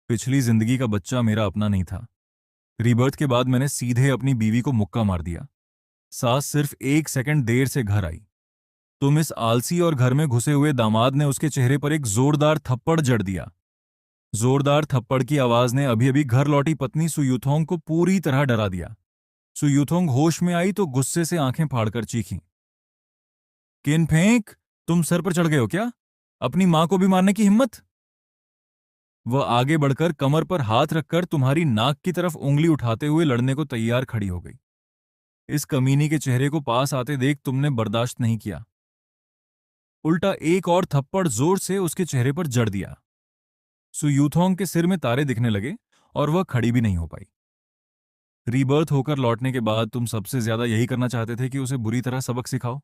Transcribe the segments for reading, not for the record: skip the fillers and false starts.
पिछली जिंदगी का बच्चा मेरा अपना नहीं था। रीबर्थ के बाद मैंने सीधे अपनी बीवी को मुक्का मार दिया। सास सिर्फ 1 सेकंड देर से घर आई। तुम इस आलसी और घर में घुसे हुए दामाद ने उसके चेहरे पर एक जोरदार थप्पड़ जड़ दिया। जोरदार थप्पड़ की आवाज ने अभी अभी घर लौटी पत्नी सुयूथोंग को पूरी तरह डरा दिया। सुयूथोंग होश में आई तो गुस्से से आंखें फाड़कर चीखी। किन फेंक, तुम सर पर चढ़ गए हो क्या? अपनी मां को भी मारने की हिम्मत? वह आगे बढ़कर कमर पर हाथ रखकर तुम्हारी नाक की तरफ उंगली उठाते हुए लड़ने को तैयार खड़ी हो गई। इस कमीनी के चेहरे को पास आते देख तुमने बर्दाश्त नहीं किया। उल्टा एक और थप्पड़ जोर से उसके चेहरे पर जड़ दिया। सुयूथोंग के सिर में तारे दिखने लगे और वह खड़ी भी नहीं हो पाई। रीबर्थ होकर लौटने के बाद तुम सबसे ज्यादा यही करना चाहते थे कि उसे बुरी तरह सबक सिखाओ।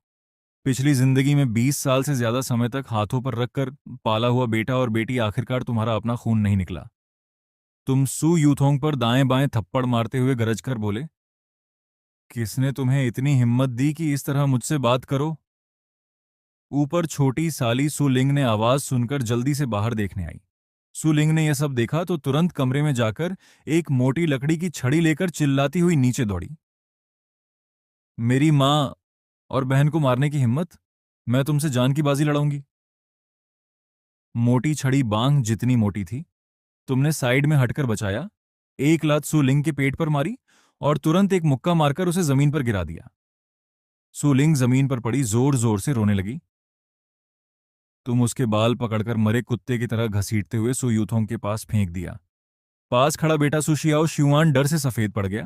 पिछली जिंदगी में 20 साल से ज्यादा समय तक हाथों पर रखकर पाला हुआ बेटा और बेटी आखिरकार तुम्हारा अपना खून नहीं निकला। तुम सू यूथोंग पर दाएं बाएं थप्पड़ मारते हुए गरज कर बोले, किसने तुम्हें इतनी हिम्मत दी कि इस तरह मुझसे बात करो? ऊपर छोटी साली सुलिंग ने आवाज सुनकर जल्दी से बाहर देखने आई। सुलिंग ने यह सब देखा तो तुरंत कमरे में जाकर एक मोटी लकड़ी की छड़ी लेकर चिल्लाती हुई नीचे दौड़ी। मेरी मां और बहन को मारने की हिम्मत? मैं तुमसे जान की बाजी लड़ाऊंगी। मोटी छड़ी बांग जितनी मोटी थी। तुमने साइड में हटकर बचाया, एक लात सुलिंग के पेट पर मारी और तुरंत एक मुक्का मारकर उसे जमीन पर गिरा दिया। सुलिंग जमीन पर पड़ी जोर जोर से रोने लगी। तुम उसके बाल पकड़कर मरे कुत्ते की तरह घसीटते हुए सुयूथोंग के पास फेंक दिया। पास खड़ा बेटा सुशियाओ शिवान डर से सफेद पड़ गया।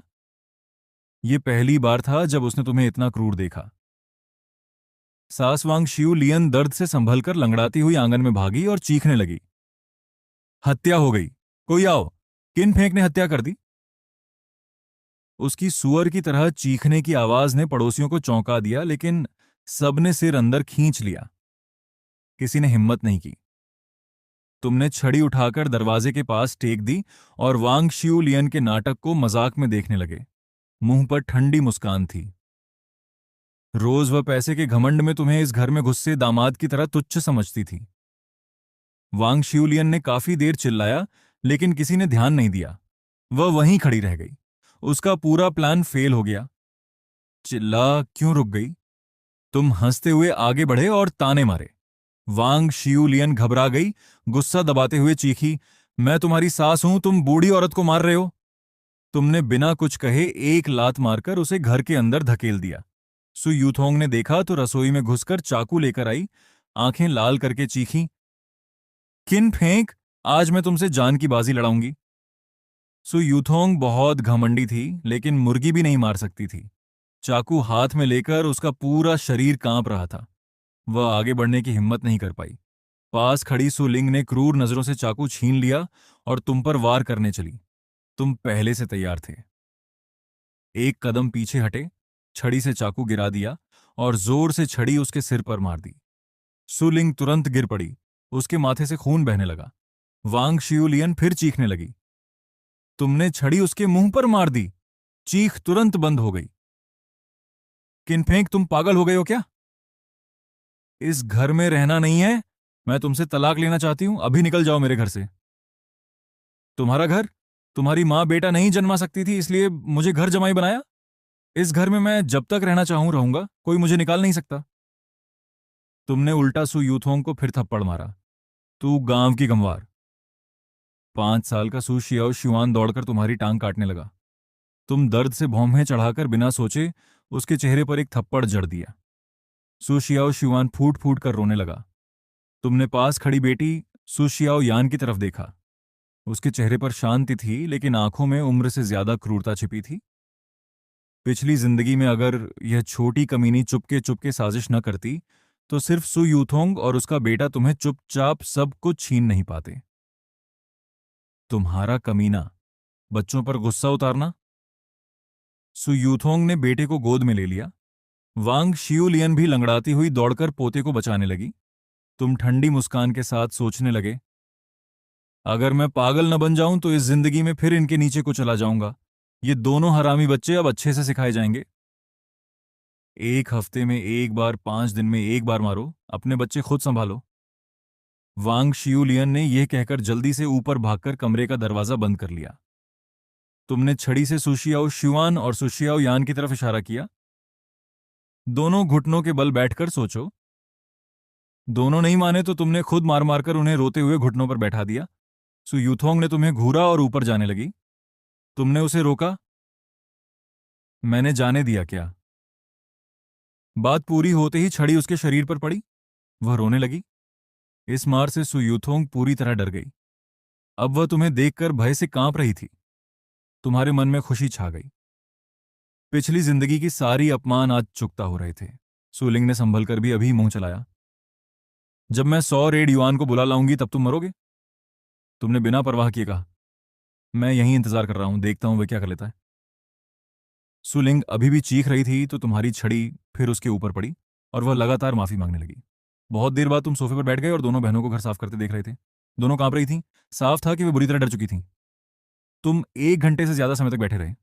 यह पहली बार था जब उसने तुम्हें इतना क्रूर देखा। सासवांग शिव लियन दर्द से संभलकर लंगड़ाती हुई आंगन में भागी और चीखने लगी, हत्या हो गई, कोई आओ। किन फेंक ने हत्या कर दी। उसकी सुअर की तरह चीखने की आवाज ने पड़ोसियों को चौंका दिया, लेकिन सबने सिर अंदर खींच लिया। किसी ने हिम्मत नहीं की। तुमने छड़ी उठाकर दरवाजे के पास टेक दी और वांग शिउ लियन के नाटक को मजाक में देखने लगे। मुंह पर ठंडी मुस्कान थी। रोज वह पैसे के घमंड में तुम्हें इस घर में घुसे दामाद की तरह तुच्छ समझती थी। वांग शिउ लियन ने काफी देर चिल्लाया, लेकिन किसी ने ध्यान नहीं दिया। वह वहीं खड़ी रह गई। उसका पूरा प्लान फेल हो गया। चिल्ला क्यों रुक गई? तुम हंसते हुए आगे बढ़े और ताने मारे। वांग शियुलियन घबरा गई, गुस्सा दबाते हुए चीखी, मैं तुम्हारी सास हूं, तुम बूढ़ी औरत को मार रहे हो। तुमने बिना कुछ कहे एक लात मारकर उसे घर के अंदर धकेल दिया। सु यूथोंग ने देखा तो रसोई में घुसकर चाकू लेकर आई, आंखें लाल करके चीखी, किन फेंक, आज मैं तुमसे जान की बाजी लड़ाऊंगी। सु यूथोंग बहुत घमंडी थी, लेकिन मुर्गी भी नहीं मार सकती थी। चाकू हाथ में लेकर उसका पूरा शरीर कांप रहा था। वह आगे बढ़ने की हिम्मत नहीं कर पाई। पास खड़ी सुलिंग ने क्रूर नजरों से चाकू छीन लिया और तुम पर वार करने चली। तुम पहले से तैयार थे। एक कदम पीछे हटे, छड़ी से चाकू गिरा दिया और जोर से छड़ी उसके सिर पर मार दी। सुलिंग तुरंत गिर पड़ी। उसके माथे से खून बहने लगा। वांग शियुलियन फिर चीखने लगी। तुमने छड़ी उसके मुंह पर मार दी। चीख तुरंत बंद हो गई। किनफेंक, तुम पागल हो गए हो क्या? इस घर में रहना नहीं है। मैं तुमसे तलाक लेना चाहती हूं, अभी निकल जाओ मेरे घर से। तुम्हारा घर? तुम्हारी मां बेटा नहीं जन्मा सकती थी, इसलिए मुझे घर जमाई बनाया। इस घर में मैं जब तक रहना चाहूं रहूंगा, कोई मुझे निकाल नहीं सकता। तुमने उल्टा सु यूथोंग को फिर थप्पड़ मारा। तू गांव की गंवार। 5 साल का सु शियाओ शिवान दौड़कर तुम्हारी टांग काटने लगा। तुम दर्द से भौंहें चढ़ाकर बिना सोचे उसके चेहरे पर एक थप्पड़ जड़ दिया। सु शियाओ शिवान फूट फूट कर रोने लगा। तुमने पास खड़ी बेटी सु शियाओ यान की तरफ देखा। उसके चेहरे पर शांति थी, लेकिन आंखों में उम्र से ज्यादा क्रूरता छिपी थी। पिछली जिंदगी में अगर यह छोटी कमीनी चुपके चुपके साजिश न करती, तो सिर्फ सु यूथोंग और उसका बेटा तुम्हें चुपचाप सब कुछ छीन नहीं पाते। तुम्हारा कमीना, बच्चों पर गुस्सा उतारना। सु यूथोंग ने बेटे को गोद में ले लिया। वांग शियुलियन भी लंगड़ाती हुई दौड़कर पोते को बचाने लगी। तुम ठंडी मुस्कान के साथ सोचने लगे, अगर मैं पागल न बन जाऊं तो इस जिंदगी में फिर इनके नीचे को चला जाऊंगा। ये दोनों हरामी बच्चे अब अच्छे से सिखाए जाएंगे। 1 हफ्ते में 1 बार, 5 दिन में 1 बार मारो, अपने बच्चे खुद संभालो। वांग शियुलियन ने यह कहकर जल्दी से ऊपर भागकर कमरे का दरवाजा बंद कर लिया। तुमने छड़ी से सुशियाओ शुआन और सुशियाओ यान की तरफ इशारा किया। दोनों घुटनों के बल बैठकर सोचो। दोनों नहीं माने तो तुमने खुद मार मारकर उन्हें रोते हुए घुटनों पर बैठा दिया। सु यूथोंग ने तुम्हें घूरा और ऊपर जाने लगी। तुमने उसे रोका। मैंने जाने दिया क्या? बात पूरी होते ही छड़ी उसके शरीर पर पड़ी। वह रोने लगी। इस मार से सु यूथोंग पूरी तरह डर गई। अब वह तुम्हें देखकर भय से कांप रही थी। तुम्हारे मन में खुशी छा गई। पिछली जिंदगी की सारी अपमान आज चुकता हो रहे थे। सुलिंग ने संभल कर भी अभी मुंह चलाया। जब मैं 100 रेड युआन को बुला लाऊंगी तब तुम मरोगे। तुमने बिना परवाह किए कहा। मैं यहीं इंतजार कर रहा हूं, देखता हूं वह क्या कर लेता है। सुलिंग अभी भी चीख रही थी तो तुम्हारी छड़ी फिर उसके ऊपर पड़ी और वह लगातार माफी मांगने लगी। बहुत देर बाद तुम सोफे पर बैठ गए और दोनों बहनों को घर साफ करते देख रहे थे। दोनों कांप रही थीं। साफ था कि वे बुरी तरह डर चुकी थीं। तुम 1 घंटे से ज्यादा समय तक बैठे रहे।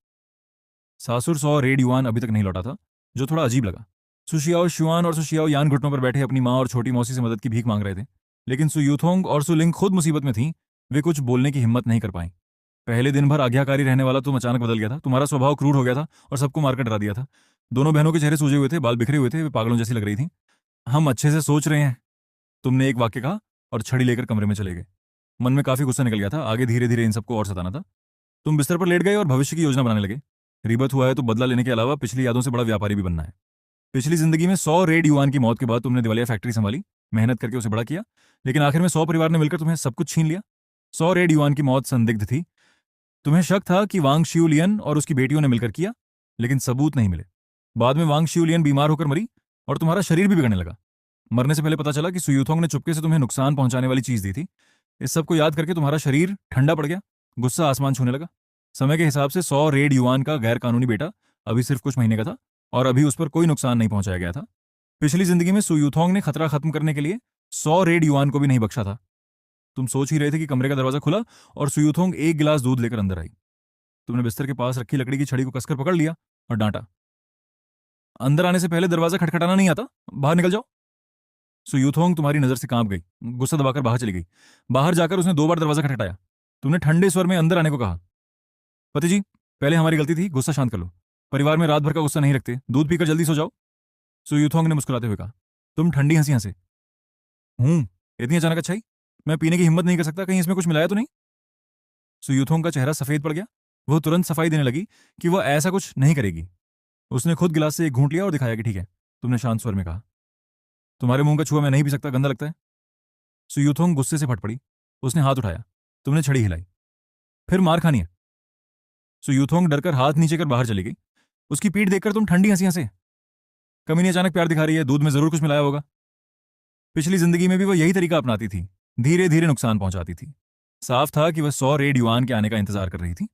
सासुर 100 रेड युआन अभी तक नहीं लौटा था, जो थोड़ा अजीब लगा। सुशियाओ शुआन और सुशियाओ यान घुटनों पर बैठे अपनी माँ और छोटी मौसी से मदद की भीख मांग रहे थे, लेकिन सु यूथोंग और सुलिंग खुद मुसीबत में थीं। वे कुछ बोलने की हिम्मत नहीं कर पाई। पहले दिन भर आज्ञाकारी रहने वाला तुम अचानक बदल गया था। तुम्हारा स्वभाव क्रूर हो गया था और सबको मारकर डरा दिया था। दोनों बहनों के चेहरे सूजे हुए थे, बाल बिखरे हुए थे, वे पागलों जैसी लग रही थीं। हम अच्छे से सोच रहे हैं, तुमने एक वाक्य कहा और छड़ी लेकर कमरे में चले गए। मन में काफी गुस्सा निकल गया था। आगे धीरे धीरे इन सबको और सताना था। तुम बिस्तर पर लेट गए और भविष्य की योजना बनाने लगे। रिबत हुआ है तो बदला लेने के अलावा पिछली यादों से बड़ा व्यापारी भी बनना है। पिछली जिंदगी में 100 रेड युआन की मौत के बाद तुमने दिवालिया फैक्ट्री संभाली, मेहनत करके उसे बड़ा किया, लेकिन आखिर में 100 परिवार ने मिलकर तुम्हें सब कुछ छीन लिया। 100 रेड युआन की मौत संदिग्ध थी। तुम्हें शक था कि वांग शियुलियन और उसकी बेटियों ने मिलकर किया, लेकिन सबूत नहीं मिले। बाद में वांग शियुलियन बीमार होकर मरी और तुम्हारा शरीर भी बिगड़ने लगा। मरने से पहले पता चला कि सुयूथोंग ने चुपके से तुम्हें नुकसान पहुंचाने वाली चीज दी थी। इस सब को याद करके तुम्हारा शरीर ठंडा पड़ गया, गुस्सा आसमान छूने लगा। समय के हिसाब से 100 रेड युआन का गैर कानूनी बेटा अभी सिर्फ कुछ महीने का था और अभी उस पर कोई नुकसान नहीं पहुंचाया गया था। पिछली जिंदगी में सुयूथोंग ने खतरा खत्म करने के लिए 100 रेड युआन को भी नहीं बख्शा था। तुम सोच ही रहे थे कि कमरे का दरवाजा खुला और सुयूथोंग एक गिलास दूध लेकर अंदर आई। तुमने बिस्तर के पास रखी लकड़ी की छड़ी को कसकर पकड़ लिया और डांटा। अंदर आने से पहले दरवाजा खटखटाना नहीं आता, बाहर निकल जाओ। सुयूथोंग तुम्हारी नजर से कांप गई, गुस्सा दबाकर बाहर चली गई। बाहर जाकर उसने 2 बार दरवाजा खटखटाया। तुमने ठंडे स्वर में अंदर आने को कहा। पति जी, पहले हमारी गलती थी, गुस्सा शांत कर लो। परिवार में रात भर का गुस्सा नहीं रखते, दूध पीकर जल्दी सो जाओ। सुयूथोंग ने मुस्कुराते हुए कहा। तुम ठंडी हंसी हंसे। हूं, इतनी अचानक अच्छाई? मैं पीने की हिम्मत नहीं कर सकता, कहीं इसमें कुछ मिलाया तो नहीं? सुयूथोंग का चेहरा सफेद पड़ गया। वह तुरंत सफाई देने लगी कि वह ऐसा कुछ नहीं करेगी। उसने खुद गिलास से एक घूंट लिया और दिखाया कि ठीक है। तुमने शांत स्वर में कहा, तुम्हारे मुंह का छुआ मैं नहीं पी सकता, गंदा लगता है। सुयूथोंग गुस्से से फट पड़ी। उसने हाथ उठाया। तुमने छड़ी हिलाई। फिर मार खानी है। सुयूथोंग डरकर हाथ नीचे कर बाहर चली गई। उसकी पीठ देखकर तुम ठंडी हंसी हंसे। कमीनी अचानक प्यार दिखा रही है, दूध में जरूर कुछ मिलाया होगा। पिछली जिंदगी में भी वह यही तरीका अपनाती थी, धीरे धीरे नुकसान पहुंचाती थी। साफ था कि वह 100 रेड युआन के आने का इंतजार कर रही थी।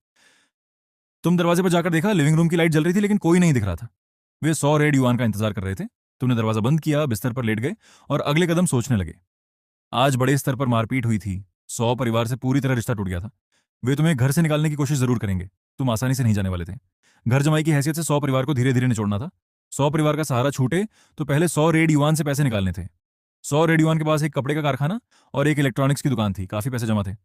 तुम दरवाजे पर जाकर देखा, लिविंग रूम की लाइट जल रही थी लेकिन कोई नहीं दिख रहा था। वे 100 रेड युआन का इंतजार कर रहे थे। तुमने दरवाजा बंद किया, बिस्तर पर लेट गए और अगले कदम सोचने लगे। आज बड़े स्तर पर मारपीट हुई थी। 100 परिवार से पूरी तरह रिश्ता टूट गया था। वे तुम्हें घर से निकालने की कोशिश जरूर करेंगे। तुम आसानी से नहीं जाने वाले थे। घर जमाई की हैसियत से 100 परिवार को धीरे धीरे निचोड़ना था। 100 परिवार का सहारा छूटे तो पहले 100 रेड युआन से पैसे निकालने थे। 100 रेड युआन के पास एक कपड़े का कारखाना और एक इलेक्ट्रॉनिक्स की दुकान थी, काफी पैसे जमा थे।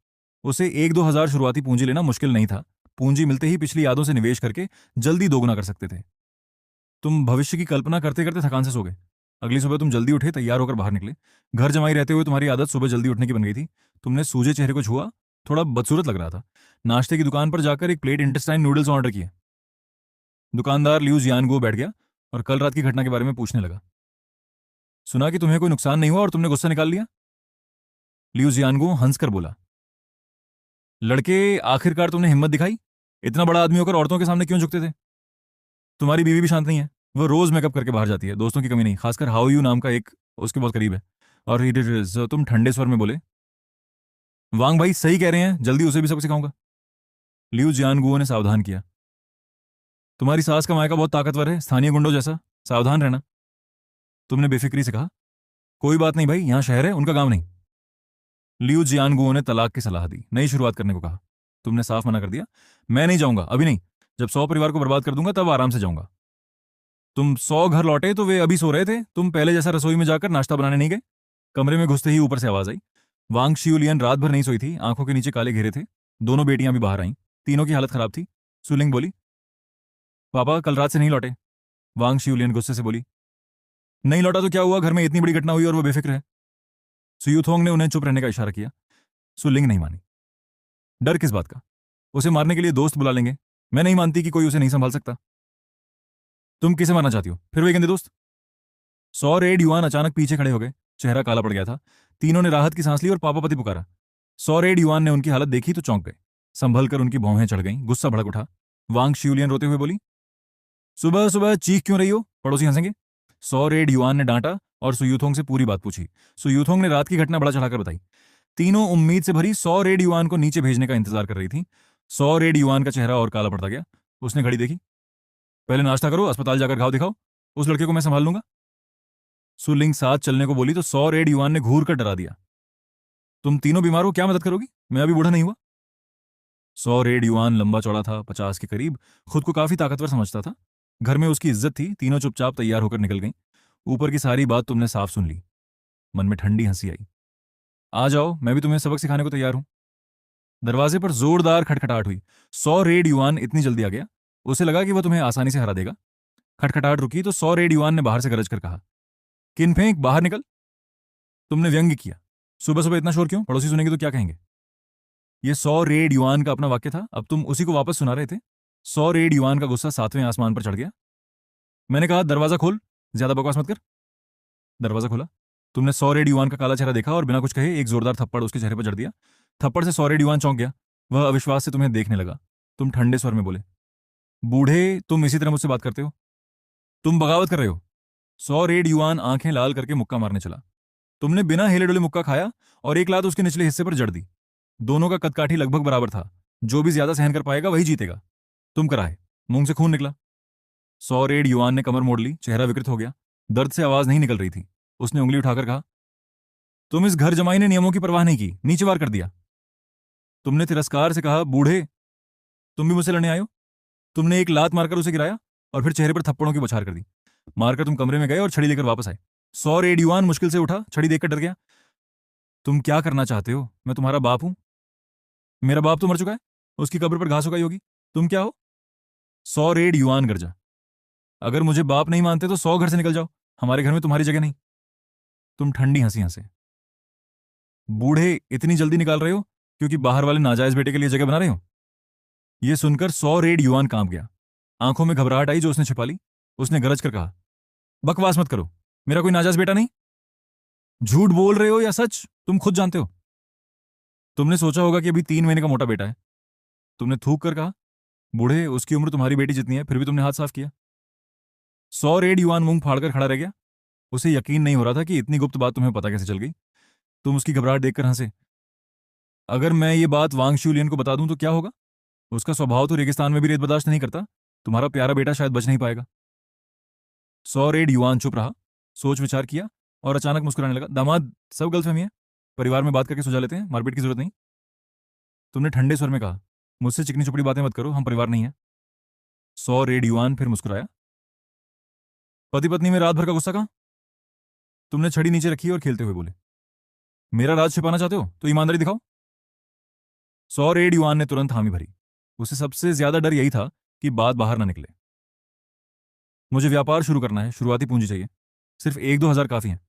उसे 1-2 हजार शुरुआती पूंजी लेना मुश्किल नहीं था। पूंजी मिलते ही पिछली यादों से निवेश करके जल्दी दोगुना कर सकते थे। तुम भविष्य की कल्पना करते करते थकान से सो गए। अगली सुबह तुम जल्दी उठे, तैयार होकर बाहर निकले। घर जमाई रहते हुए तुम्हारी आदत सुबह जल्दी उठने की बन गई थी। तुमने सूजे चेहरे को छुआ, थोड़ा बदसूरत लग रहा था। नाश्ते की दुकान पर जाकर एक प्लेट इंटेस्टाइन नूडल्स ऑर्डर किए। दुकानदार लियू जियानगो बैठ गया और कल रात की घटना के बारे में पूछने लगा। सुना कि तुम्हें कोई नुकसान नहीं हुआ और तुमने गुस्सा निकाल लिया। लियू जियानगो हंसकर बोला, लड़के आखिरकार तुमने हिम्मत दिखाई। इतना बड़ा आदमी होकर औरतों के सामने क्यों झुकते थे? तुम्हारी बीवी भी शांत नहीं है। वो रोज मेकअप करके बाहर जाती है, दोस्तों की कमी नहीं, खासकर हाउ यू नाम का एक उसके बहुत करीब है। और इट इज, तुम ठंडे स्वर में बोले, वांग भाई सही कह रहे हैं, जल्दी उसे भी सब सिखाऊंगा। लियू जियानगुओ ने सावधान किया, तुम्हारी सास का मायका बहुत ताकतवर है, स्थानीय गुंडों जैसा, सावधान रहना। तुमने बेफिक्री से कहा, कोई बात नहीं भाई, यहां शहर है, उनका गांव नहीं। लियू जियानगुओ ने तलाक की सलाह दी, नई शुरुआत करने को कहा। तुमने साफ मना कर दिया, मैं नहीं जाऊंगा, अभी नहीं। जब 100 परिवार को बर्बाद कर दूंगा तब आराम से जाऊंगा। तुम 100 घर लौटे तो वे अभी सो रहे थे। तुम पहले जैसा रसोई में जाकर नाश्ता बनाने नहीं गए। कमरे में घुसते ही ऊपर से आवाज आई, वांग शियुलियन रात भर नहीं सोई थी, आंखों के नीचे काले घेरे थे। दोनों बेटियां भी बाहर आईं। तीनों की हालत खराब थी। सुलिंग बोली, पापा कल रात से नहीं लौटे। वांग शियुलियन गुस्से से बोली, नहीं लौटा तो क्या हुआ, घर में इतनी बड़ी घटना हुई और वो बेफिक्र है। सुयुथोंग ने उन्हें चुप रहने का इशारा किया। सुलिंग नहीं मानी। डर किस बात का? उसे मारने के लिए दोस्त बुला लेंगे। मैं नहीं मानती कि कोई उसे नहीं संभाल सकता। तुम किसे मारना चाहती हो, फिर वही गंदे दोस्त? 100 रेड युआन अचानक पीछे खड़े हो गए। चेहरा काला पड़ गया था। तीनों ने राहत की सांस ली और पापा पति पुकारा। 100 रेड युआन ने उनकी हालत देखी तो चौंक गए। संभल कर उनकी भौहें चढ़ गईं। गुस्सा भड़क उठा। वांग शियुलियन रोते हुए बोली, सुबह सुबह चीख क्यों रही हो, पड़ोसी हंसेंगे। 100 रेड युआन ने डांटा और सुयूथोंग से पूरी बात पूछी। सुयूथोंग ने रात की घटना बढ़ा चढ़ाकर बताई। तीनों उम्मीद से भरी 100 रेड युआन को नीचे भेजने का इंतजार कर रही थी। 100 रेड युआन का चेहरा और काला पड़ता गया। उसने घड़ी देखी। पहले नाश्ता करो, अस्पताल जाकर घाव दिखाओ। उस लड़के को मैं संभाल लूंगा। सुलिंग साथ चलने को बोली तो 100 रेड युआन ने घूर कर डरा दिया। तुम तीनों बीमार हो, क्या मदद करोगी? मैं अभी बूढ़ा नहीं हुआ। 100 रेड युआन लंबा चौड़ा था, 50 के करीब। खुद को काफी ताकतवर समझता था। घर में उसकी इज्जत थी। तीनों चुपचाप तैयार होकर निकल गईं। ऊपर की सारी बात तुमने साफ सुन ली। मन में ठंडी हंसी आई। आ जाओ, मैं भी तुम्हें सबक सिखाने को तैयार हूं। दरवाजे पर जोरदार खटखटाहट हुई। 100 रेड युआन इतनी जल्दी आ गया, उसे लगा कि वह तुम्हें आसानी से हरा देगा। खटखटाहट रुकी तो 100 रेड युआन ने बाहर से गरज कर कहा, किन फेंक, बाहर निकल। तुमने व्यंग्य किया। सुबह सुबह इतना शोर क्यों, पड़ोसी सुनेंगे तो क्या कहेंगे? ये 100 रेड युआन का अपना वाक्य था, अब तुम उसी को वापस सुना रहे थे। 100 रेड युआन का गुस्सा 7वें आसमान पर चढ़ गया। मैंने कहा दरवाजा खोल, ज्यादा बकवास मत कर। दरवाजा खोला। तुमने 100 रेड युआन का काला चेहरा देखा और बिना कुछ कहे एक जोरदार थप्पड़ उसके चेहरे पर जड़ दिया। थप्पड़ से 100 रेड युआन चौंक गया। वह अविश्वास से तुम्हें देखने लगा। तुम ठंडे स्वर में बोले, बूढ़े, तुम इसी तरह मुझसे बात करते हो? तुम बगावत कर रहे हो। 100 रेड युआन आंखें लाल करके मुक्का मारने चला। तुमने बिना हिले डुले मुक्का खाया और एक लात उसके निचले हिस्से पर जड़ दी। दोनों का कदकाठी लगभग बराबर था। जो भी ज्यादा सहन कर पाएगा वही जीतेगा। तुम कराए। मुंह से खून निकला। 100 रेड युआन ने कमर मोड़ ली। चेहरा विकृत हो गया। दर्द से आवाज नहीं निकल रही थी। उसने उंगली उठाकर कहा, तुम इस घर जमाई ने नियमों की परवाह नहीं की, नीचे वार कर दिया। तुमने तिरस्कार से कहा, बूढ़े, तुम भी मुझसे लड़ने आए हो? तुमने एक लात मारकर उसे गिराया और फिर चेहरे पर थप्पड़ों की बौछार कर दी। मारकर तुम कमरे में गए और छड़ी लेकर वापस आए। 100 रेड युआन मुश्किल से उठा, छड़ी देखकर डर गया। तुम क्या करना चाहते हो? मैं तुम्हारा बाप हूं? मेरा बाप तो मर चुका है। उसकी कब्र पर घास उगाई होगी। तुम क्या हो? 100 रेड युआन गरजा। अगर मुझे बाप नहीं मानते तो 100 घर से निकल जाओ। हमारे घर में तुम्हारी जगह नहीं। तुम ठंडी हंसी हंसे। बूढ़े, इतनी जल्दी निकाल रहे हो क्योंकि बाहर वाले नाजायज बेटे के लिए जगह बना रहे हो? यह सुनकर 100 रेड युआन कांप गया। आंखों में घबराहट आई जो उसने छिपा ली। उसने गरज कर कहा, बकवास मत करो, मेरा कोई नाजायज बेटा नहीं। झूठ बोल रहे हो या सच, तुम खुद जानते हो। तुमने सोचा होगा कि अभी 3 महीने का मोटा बेटा है। तुमने थूक कर कहा, बूढ़े, उसकी उम्र तुम्हारी बेटी जितनी है, फिर भी तुमने हाथ साफ किया। 100 रेड युआन मुंह फाड़कर खड़ा रह गया। उसे यकीन नहीं हो रहा था कि इतनी गुप्त बात तुम्हें पता कैसे चल गई। तुम उसकी घबराहट देखकर हंसे। अगर मैं ये बात वांग शूलियन को बता दूं तो क्या होगा? उसका स्वभाव तो रेगिस्तान में भी रेत बर्दाश्त नहीं करता। तुम्हारा प्यारा बेटा शायद बच नहीं पाएगा। 100 रेड युआन चुप रहा, सोच विचार किया और अचानक मुस्कुराने लगा। दामाद, सब गलतफहमी है। परिवार में बात करके सुलझा लेते हैं, मारपीट की जरूरत नहीं। तुमने ठंडे स्वर में कहा, मुझसे चिकनी चुपड़ी बातें मत करो, हम परिवार नहीं है। 100 रेड युआन फिर मुस्कुराया। पति पत्नी में रात भर का गुस्सा कहाँ? तुमने छड़ी नीचे रखी और खेलते हुए बोले, मेरा राज छिपाना चाहते हो तो ईमानदारी दिखाओ। 100 रेड युआन ने तुरंत हामी भरी। उसे सबसे ज्यादा डर यही था कि बात बाहर ना निकले। मुझे व्यापार शुरू करना है, शुरुआती पूंजी चाहिए। सिर्फ 1-2 हजार काफी है।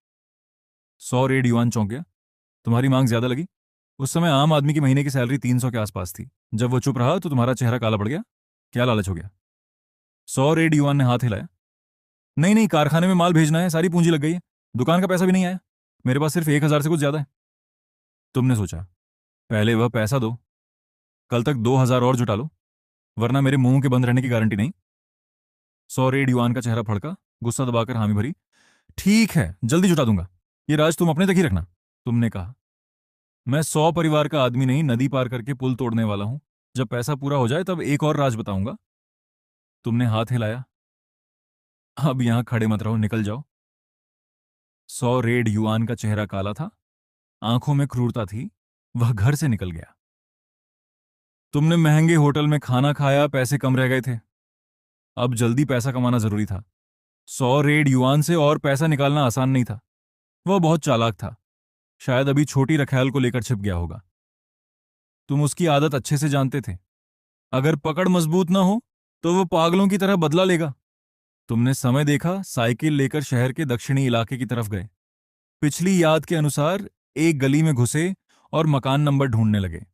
100 रेड युआन चौंक गया। तुम्हारी मांग ज्यादा लगी? उस समय आम आदमी की महीने की सैलरी 300 के आसपास थी। जब वो चुप रहा तो तुम्हारा चेहरा काला पड़ गया। क्या लालच हो गया? 100 रेड युआन ने हाथ हिलाया। नहीं नहीं, कारखाने में माल भेजना है, सारी पूंजी लग गई है। दुकान का पैसा भी नहीं आया। मेरे पास सिर्फ 1,000 से कुछ ज्यादा है। तुमने सोचा, पहले वह पैसा दो, कल तक 2,000 और जुटा लो, वरना मेरे मुंह के बंद रहने की गारंटी नहीं। 100 रेड युआन का चेहरा फड़का। गुस्सा दबाकर हामी भरी। ठीक है, जल्दी जुटा दूंगा। ये राज तुम अपने तक ही रखना। तुमने कहा, मैं 100 परिवार का आदमी नहीं, नदी पार करके पुल तोड़ने वाला हूं। जब पैसा पूरा हो जाए तब एक और राज बताऊंगा। तुमने हाथ हिलाया। अब यहां खड़े मत रहो, निकल जाओ। 100 रेड युआन का चेहरा काला था, आंखों में क्रूरता थी। वह घर से निकल गया। तुमने महंगे होटल में खाना खाया, पैसे कम रह गए थे। अब जल्दी पैसा कमाना जरूरी था। 100 रेड युआन से और पैसा निकालना आसान नहीं था। वह बहुत चालाक था। शायद अभी छोटी रखैल को लेकर छिप गया होगा। तुम उसकी आदत अच्छे से जानते थे। अगर पकड़ मजबूत ना हो तो वो पागलों की तरह बदला लेगा। तुमने समय देखा, साइकिल लेकर शहर के दक्षिणी इलाके की तरफ गए। पिछली याद के अनुसार एक गली में घुसे और मकान नंबर ढूंढने लगे।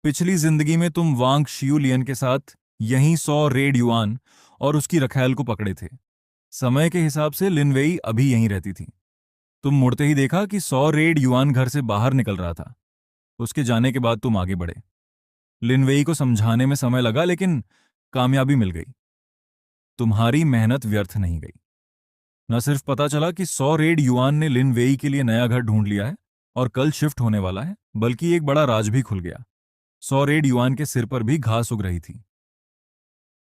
पिछली जिंदगी में तुम वांग शियू लियन के साथ यहीं 100 रेड युआन और उसकी रखैल को पकड़े थे। समय के हिसाब से लिनवेई अभी यहीं रहती थी। तुम मुड़ते ही देखा कि 100 रेड युआन घर से बाहर निकल रहा था। उसके जाने के बाद तुम आगे बढ़े। लिनवेई को समझाने में समय लगा, लेकिन कामयाबी मिल गई। तुम्हारी मेहनत व्यर्थ नहीं गई। न सिर्फ पता चला कि 100 रेड युआन ने लिनवेई के लिए नया घर ढूंढ लिया है और कल शिफ्ट होने वाला है, बल्कि एक बड़ा राज भी खुल गया। 100 रेड युआन के सिर पर भी घास उग रही थी।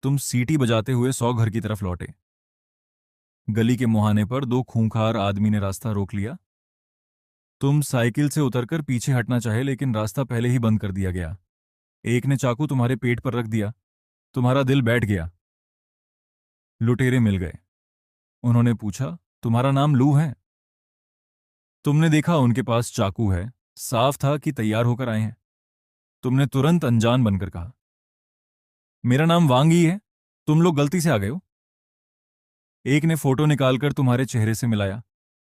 तुम सीटी बजाते हुए 100 घर की तरफ लौटे। गली के मुहाने पर दो खूंखार आदमी ने रास्ता रोक लिया। तुम साइकिल से उतरकर पीछे हटना चाहे, लेकिन रास्ता पहले ही बंद कर दिया गया। एक ने चाकू तुम्हारे पेट पर रख दिया। तुम्हारा दिल बैठ गया। लुटेरे मिल गए। उन्होंने पूछा, तुम्हारा नाम लू है? तुमने देखा उनके पास चाकू है। साफ था कि तैयार होकर आए हैं। तुमने तुरंत अनजान बनकर कहा, मेरा नाम वांग ही है। तुम लोग गलती से आ गए हो। एक ने फोटो निकालकर तुम्हारे चेहरे से मिलाया।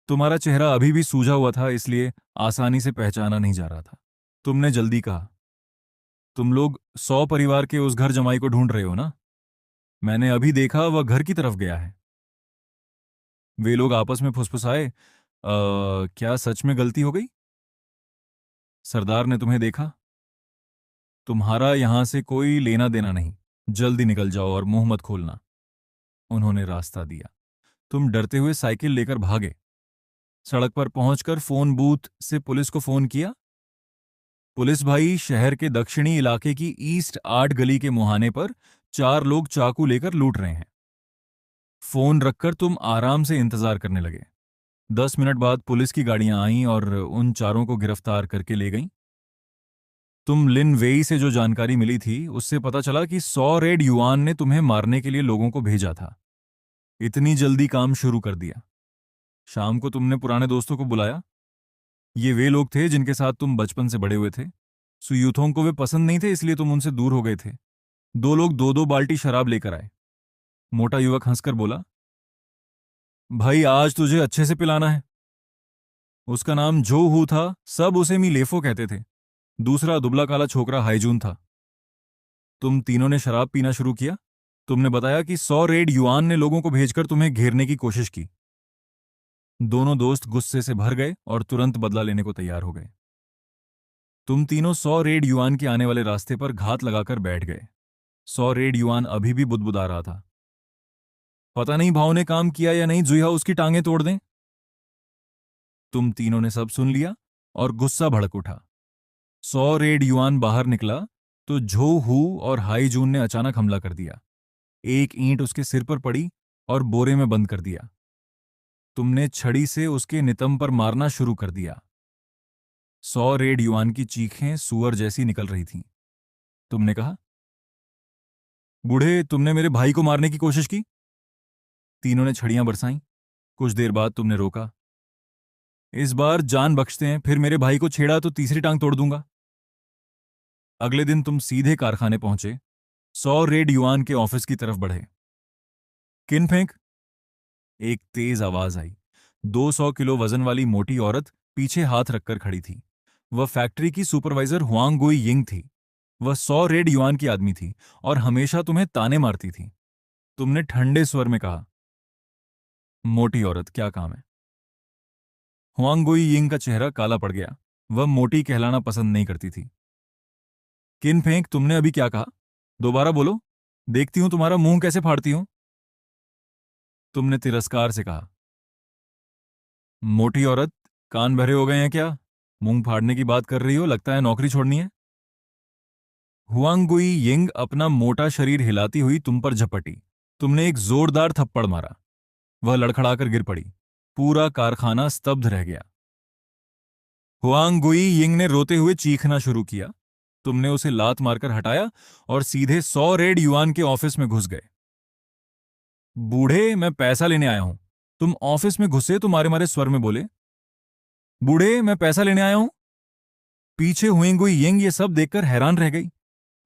तुम्हारा चेहरा अभी भी सूजा हुआ था, इसलिए आसानी से पहचाना नहीं जा रहा था। तुमने जल्दी कहा, तुम लोग 100 परिवार के उस घर जमाई को ढूंढ रहे हो ना? मैंने अभी देखा, वह घर की तरफ गया है। वे लोग आपस में फुसफुसाए, क्या सच में गलती हो गई? सरदार ने तुम्हें देखा। तुम्हारा यहां से कोई लेना देना नहीं। जल्दी निकल जाओ और मुंह मत खोलना। उन्होंने रास्ता दिया। तुम डरते हुए साइकिल लेकर भागे। सड़क पर पहुंचकर फोन बूथ से पुलिस को फोन किया। पुलिस भाई, शहर के दक्षिणी इलाके की ईस्ट 8 गली के मुहाने पर 4 लोग चाकू लेकर लूट रहे हैं। फोन रखकर तुम आराम से इंतजार करने लगे। 10 मिनट बाद पुलिस की गाड़ियां आईं और उन चारों को गिरफ्तार करके ले गईं। तुम लिन वेई से जो जानकारी मिली थी, उससे पता चला कि 100 रेड युआन ने तुम्हें मारने के लिए लोगों को भेजा था। इतनी जल्दी काम शुरू कर दिया। शाम को तुमने पुराने दोस्तों को बुलाया। ये वे लोग थे जिनके साथ तुम बचपन से बड़े हुए थे। सुयूथोंग को वे पसंद नहीं थे, इसलिए तुम उनसे दूर हो गए थे। 2 लोग 2-2 बाल्टी शराब लेकर आए। मोटा युवक हंसकर बोला, भाई आज तुझे अच्छे से पिलाना है। उसका नाम जो हू था, सब उसे मी लेफो कहते थे। दूसरा दुबला काला छोकरा हाईजून था। तुम तीनों ने शराब पीना शुरू किया। तुमने बताया कि 100 रेड युआन ने लोगों को भेजकर तुम्हें घेरने की कोशिश की। दोनों दोस्त गुस्से से भर गए और तुरंत बदला लेने को तैयार हो गए। तुम तीनों 100 रेड युआन के आने वाले रास्ते पर घात लगाकर बैठ गए। 100 रेड युआन अभी भी बुदबुदा रहा था, पता नहीं भाव ने काम किया या नहीं, जुहा उसकी टांगें तोड़ दें। तुम तीनों ने सब सुन लिया और गुस्सा भड़क उठा। 100 रेड युआन बाहर निकला तो झो हू और हाई जून ने अचानक हमला कर दिया। एक ईंट उसके सिर पर पड़ी और बोरे में बंद कर दिया। तुमने छड़ी से उसके नितंब पर मारना शुरू कर दिया। 100 रेड युआन की चीखें सुअर जैसी निकल रही थीं। तुमने कहा, बूढ़े, तुमने मेरे भाई को मारने की कोशिश की। तीनों ने छड़ियां बरसाईं। कुछ देर बाद तुमने रोका, इस बार जान बख्शते हैं, फिर मेरे भाई को छेड़ा तो तीसरी टांग तोड़ दूंगा। अगले दिन तुम सीधे कारखाने पहुंचे। 100 रेड युआन के ऑफिस की तरफ बढ़े। किन फेंक। एक तेज आवाज आई। 200 किलो वजन वाली मोटी औरत पीछे हाथ रखकर खड़ी थी। वह फैक्ट्री की सुपरवाइजर हुआंग गुई यिंग थी। वह 100 रेड युआन की आदमी थी और हमेशा तुम्हें ताने मारती थी। तुमने ठंडे स्वर में कहा, मोटी औरत, क्या काम है? हुआंग गुई यिंग का चेहरा काला पड़ गया। वह मोटी कहलाना पसंद नहीं करती थी। किन फेंक, तुमने अभी क्या कहा? दोबारा बोलो, देखती हूं तुम्हारा मुंह कैसे फाड़ती हूं। तुमने तिरस्कार से कहा, मोटी औरत, कान भरे हो गए हैं क्या? मुंह फाड़ने की बात कर रही हो, लगता है नौकरी छोड़नी है। हुआंगुई यिंग अपना मोटा शरीर हिलाती हुई तुम पर झपटी। तुमने एक जोरदार थप्पड़ मारा। वह लड़खड़ाकर गिर पड़ी। पूरा कारखाना स्तब्ध रह गया। हुआंगुई यिंग ने रोते हुए चीखना शुरू किया। तुमने उसे लात मारकर हटाया और सीधे 100 रेड युआन के ऑफिस में घुस गए। बूढ़े, मैं पैसा लेने आया हूं। तुम ऑफिस में घुसे तो मारे मारे स्वर में बोले। बूढ़े, मैं पैसा लेने आया हूं। पीछे हुइंग गुई यिंग ये सब देखकर हैरान रह गई।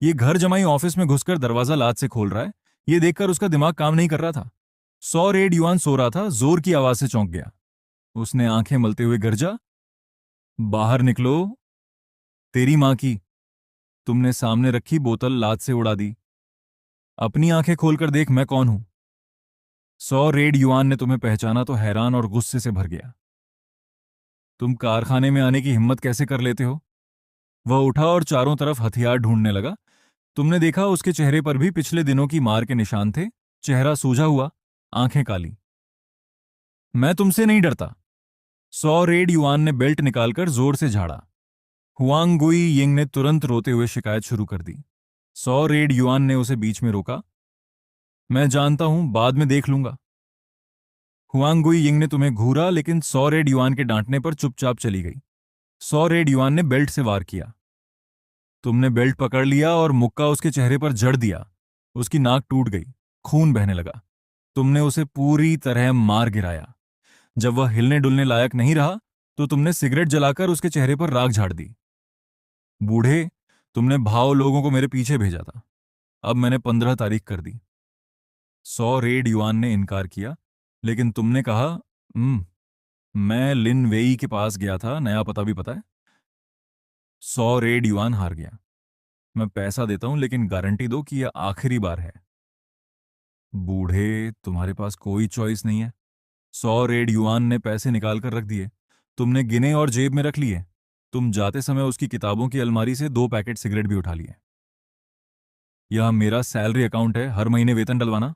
ये घर जमाई ऑफिस में घुसकर दरवाजा लात से खोल रहा है। ये देखकर उसका दिमाग काम नहीं कर रहा था। 100 रेड युआन सो रहा था, जोर की आवाज से चौंक गया। उसने आंखें मलते हुए गरजा, बाहर निकलो। तेरी मां की। तुमने सामने रखी बोतल लात से उड़ा दी। अपनी आंखें खोलकर देख, मैं कौन हूं। 100 रेड युआन ने तुम्हें पहचाना तो हैरान और गुस्से से भर गया। तुम कारखाने में आने की हिम्मत कैसे कर लेते हो। वह उठा और चारों तरफ हथियार ढूंढने लगा। तुमने देखा उसके चेहरे पर भी पिछले दिनों की मार के निशान थे। चेहरा सूजा हुआ, आंखें काली। मैं तुमसे नहीं डरता। 100 रेड युआन ने बेल्ट निकालकर जोर से झाड़ा। हुआंग गुई यिंग ने तुरंत रोते हुए शिकायत शुरू कर दी। 100 रेड युआन ने उसे बीच में रोका। मैं जानता हूं, बाद में देख लूंगा। हुआंग गुई यिंग ने तुम्हें घूरा, लेकिन 100 रेड युआन के डांटने पर चुपचाप चली गई। 100 रेड युआन ने बेल्ट से वार किया। तुमने बेल्ट पकड़ लिया और मुक्का उसके चेहरे पर जड़ दिया। उसकी नाक टूट गई, खून बहने लगा। तुमने उसे पूरी तरह मार गिराया। जब वह हिलने डुलने लायक नहीं रहा तो तुमने सिगरेट जलाकर उसके चेहरे पर राख झाड़ दी। बूढ़े, तुमने भाव लोगों को मेरे पीछे भेजा था। अब मैंने 15 तारीख कर दी। 100 रेड युआन ने इनकार किया, लेकिन तुमने कहा, मैं लिन वेई के पास गया था, नया पता भी पता है। 100 रेड युआन हार गया। मैं पैसा देता हूं, लेकिन गारंटी दो कि यह आखिरी बार है। बूढ़े, तुम्हारे पास कोई चॉइस नहीं है। 100 रेड युआन ने पैसे निकाल कर रख दिए। तुमने गिने और जेब में रख लिए। तुम जाते समय उसकी किताबों की अलमारी से 2 पैकेट सिगरेट भी उठा लिए। यह मेरा सैलरी अकाउंट है, हर महीने वेतन डलवाना।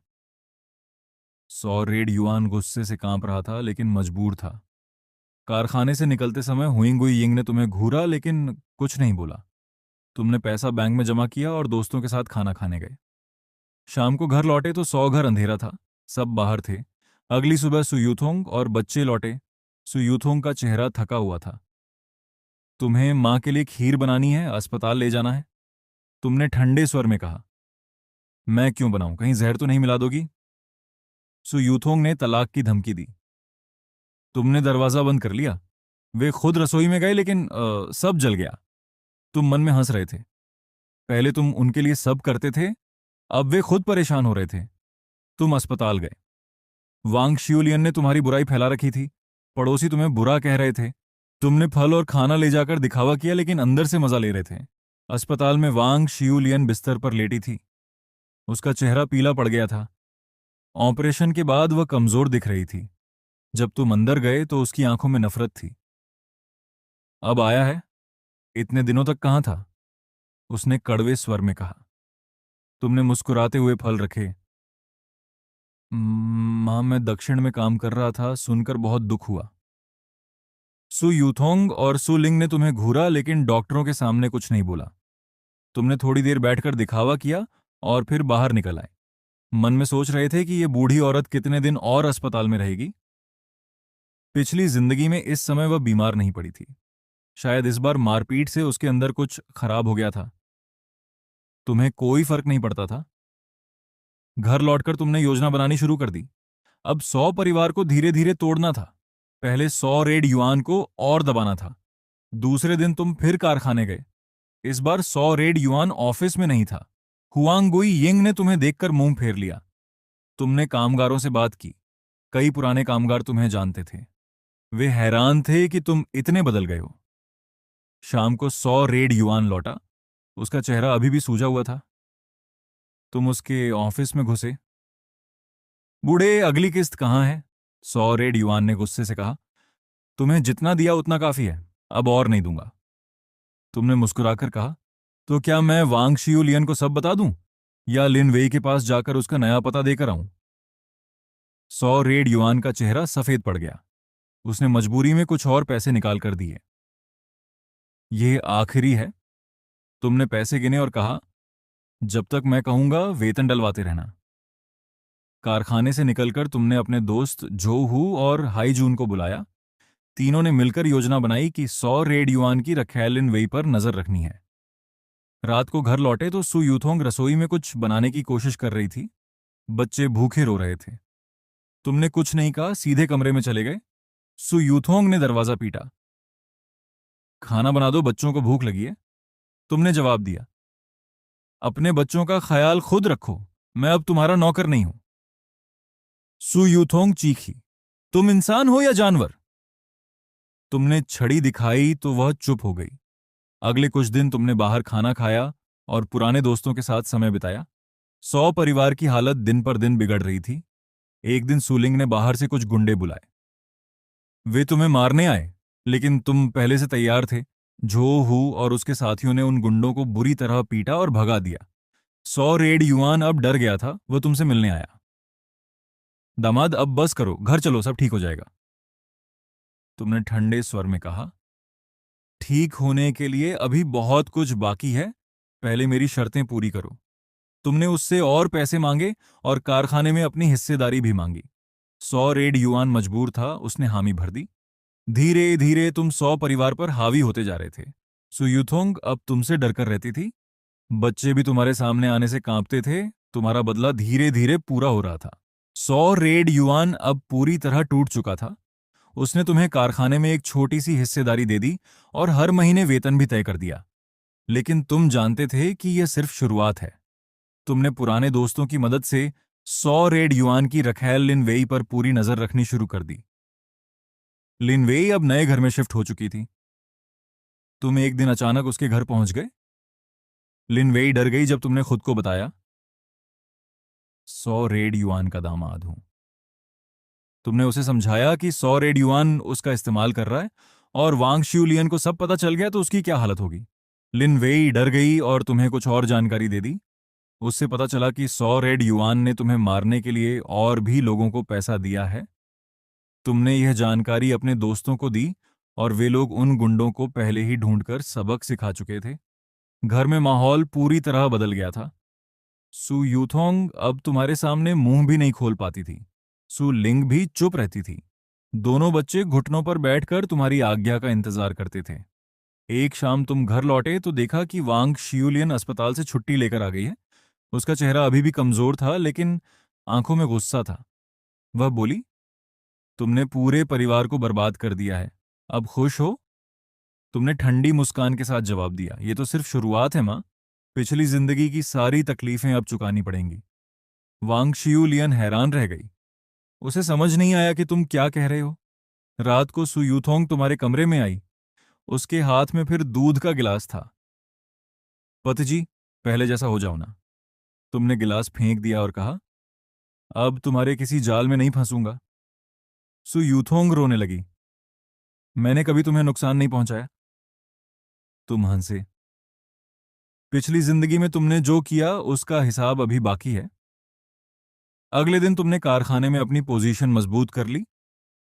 100 रेड युआन गुस्से से कांप रहा था, लेकिन मजबूर था। कारखाने से निकलते समय हुइंग गुई यिंग ने तुम्हें घूरा, लेकिन कुछ नहीं बोला। तुमने पैसा बैंक में जमा किया और दोस्तों के साथ खाना खाने गए। शाम को घर लौटे तो 100 घर अंधेरा था। सब बाहर थे। अगली सुबह सुयूथोंग और बच्चे लौटे। सुयूथोंग का चेहरा थका हुआ था। तुम्हें मां के लिए खीर बनानी है, अस्पताल ले जाना है। तुमने ठंडे स्वर में कहा। मैं क्यों बनाऊं, कहीं जहर तो नहीं मिला दोगी। सुयूथोंग ने तलाक की धमकी दी। तुमने दरवाजा बंद कर लिया। वे खुद रसोई में गए, लेकिन सब जल गया। तुम मन में हंस रहे थे। पहले तुम उनके लिए सब करते थे, अब वे खुद परेशान हो रहे थे। तुम अस्पताल गए। वांग शियोलियन ने तुम्हारी बुराई फैला रखी थी। पड़ोसी तुम्हें बुरा कह रहे थे। तुमने फल और खाना ले जाकर दिखावा किया, लेकिन अंदर से मजा ले रहे थे। अस्पताल में वांग शियूलियन बिस्तर पर लेटी थी। उसका चेहरा पीला पड़ गया था। ऑपरेशन के बाद वह कमजोर दिख रही थी। जब तुम अंदर गए तो उसकी आंखों में नफरत थी। अब आया है, इतने दिनों तक कहां था, उसने कड़वे स्वर में कहा। तुमने मुस्कुराते हुए फल रखे। मां, मैं दक्षिण में काम कर रहा था, सुनकर बहुत दुख हुआ। सु यूथोंग और सु लिंग ने तुम्हें घूरा, लेकिन डॉक्टरों के सामने कुछ नहीं बोला। तुमने थोड़ी देर बैठकर दिखावा किया और फिर बाहर निकल आए। मन में सोच रहे थे कि ये बूढ़ी औरत कितने दिन और अस्पताल में रहेगी। पिछली जिंदगी में इस समय वह बीमार नहीं पड़ी थी। शायद इस बार मारपीट से उसके अंदर कुछ खराब हो गया था। तुम्हें कोई फर्क नहीं पड़ता था। घर लौटकर तुमने योजना बनानी शुरू कर दी। अब 100 परिवार को धीरे धीरे तोड़ना था। पहले 100 रेड युआन को और दबाना था। दूसरे दिन तुम फिर कारखाने गए। इस बार 100 रेड युआन ऑफिस में नहीं था। हुआंग गुई यिंग ने तुम्हें देखकर मुंह फेर लिया। तुमने कामगारों से बात की। कई पुराने कामगार तुम्हें जानते थे। वे हैरान थे कि तुम इतने बदल गए हो। शाम को 100 रेड युआन लौटा। उसका चेहरा अभी भी सूजा हुआ था। तुम उसके ऑफिस में घुसे। बूढ़े, अगली किस्त कहाँ है। 100 रेड युआन ने गुस्से से कहा। तुम्हें जितना दिया उतना काफी है, अब और नहीं दूंगा। तुमने मुस्कुराकर कहा, तो क्या मैं वांग शियू लियन को सब बता दूं, या लिन वेई के पास जाकर उसका नया पता देकर आऊं। 100 रेड युआन का चेहरा सफेद पड़ गया। उसने मजबूरी में कुछ और पैसे निकाल कर दिए। ये आखिरी है। तुमने पैसे गिने और कहा, जब तक मैं कहूंगा वेतन डलवाते रहना। कारखाने से निकलकर तुमने अपने दोस्त जो हु और हाई जून को बुलाया। तीनों ने मिलकर योजना बनाई कि 100 रेड युआन की रखैलिन वेई पर नजर रखनी है। रात को घर लौटे तो सु यूथोंग रसोई में कुछ बनाने की कोशिश कर रही थी। बच्चे भूखे रो रहे थे। तुमने कुछ नहीं कहा, सीधे कमरे में चले गए। सु यूथोंग ने दरवाजा पीटा। खाना बना दो, बच्चों को भूख लगी है। तुमने जवाब दिया, अपने बच्चों का ख्याल खुद रखो, मैं अब तुम्हारा नौकर नहीं हूं। सु यूथोंग चीखी, तुम इंसान हो या जानवर? तुमने छड़ी दिखाई तो वह चुप हो गई। अगले कुछ दिन तुमने बाहर खाना खाया और पुराने दोस्तों के साथ समय बिताया। 100 परिवार की हालत दिन पर दिन बिगड़ रही थी। एक दिन सूलिंग ने बाहर से कुछ गुंडे बुलाए। वे तुम्हें मारने आए, लेकिन तुम पहले से तैयार थे। झो हु और उसके साथियों ने उन गुंडों को बुरी तरह पीटा और भगा दिया। 100 रेड युआन अब डर गया था, वह तुमसे मिलने आया। दामाद, अब बस करो, घर चलो, सब ठीक हो जाएगा। तुमने ठंडे स्वर में कहा, ठीक होने के लिए अभी बहुत कुछ बाकी है, पहले मेरी शर्तें पूरी करो। तुमने उससे और पैसे मांगे और कारखाने में अपनी हिस्सेदारी भी मांगी। 100 रेड युआन मजबूर था, उसने हामी भर दी। धीरे धीरे तुम 100 परिवार पर हावी होते जा रहे थे। सुयुथोंग अब तुमसे डरकर रहती थी। बच्चे भी तुम्हारे सामने आने से कांपते थे। तुम्हारा बदला धीरे धीरे पूरा हो रहा था। 100 रेड युआन अब पूरी तरह टूट चुका था। उसने तुम्हें कारखाने में एक छोटी सी हिस्सेदारी दे दी और हर महीने वेतन भी तय कर दिया। लेकिन तुम जानते थे कि यह सिर्फ शुरुआत है। तुमने पुराने दोस्तों की मदद से 100 रेड युआन की रखैल लिनवेई पर पूरी नजर रखनी शुरू कर दी। लिनवेई अब नए घर में शिफ्ट हो चुकी थी। तुम एक दिन अचानक उसके घर पहुंच गए। लिनवेई डर गई जब तुमने खुद को बताया, 100 रेड युआन का दामाद हूं। तुमने उसे समझाया कि 100 रेड युआन उसका इस्तेमाल कर रहा है और वांग शिवलियन को सब पता चल गया तो उसकी क्या हालत होगी। लिनवेई डर गई और तुम्हें कुछ और जानकारी दे दी। उससे पता चला कि 100 रेड युआन ने तुम्हें मारने के लिए और भी लोगों को पैसा दिया है। तुमने यह जानकारी अपने दोस्तों को दी और वे लोग उन गुंडों को पहले ही ढूंढकर सबक सिखा चुके थे। घर में माहौल पूरी तरह बदल गया था। सु यूथोंग अब तुम्हारे सामने मुंह भी नहीं खोल पाती थी। सु लिंग भी चुप रहती थी। दोनों बच्चे घुटनों पर बैठकर तुम्हारी आज्ञा का इंतजार करते थे। एक शाम तुम घर लौटे तो देखा कि वांग शियुलियन अस्पताल से छुट्टी लेकर आ गई है। उसका चेहरा अभी भी कमजोर था, लेकिन आंखों में गुस्सा था। वह बोली, तुमने पूरे परिवार को बर्बाद कर दिया है, अब खुश हो? तुमने ठंडी मुस्कान के साथ जवाब दिया, ये तो सिर्फ शुरुआत है माँ। पिछली जिंदगी की सारी तकलीफें अब चुकानी पड़ेंगी। वांग शियुलियन हैरान रह गई। उसे समझ नहीं आया कि तुम क्या कह रहे हो। रात को सुयूथोंग तुम्हारे कमरे में आई। उसके हाथ में फिर दूध का गिलास था। पति जी, पहले जैसा हो जाओ ना। तुमने गिलास फेंक दिया और कहा, अब तुम्हारे किसी जाल में नहीं फंसूंगा। सुयूथोंग रोने लगी। मैंने कभी तुम्हें नुकसान नहीं पहुंचाया। तुम हंसे। पिछली जिंदगी में तुमने जो किया उसका हिसाब अभी बाकी है। अगले दिन तुमने कारखाने में अपनी पोजीशन मजबूत कर ली।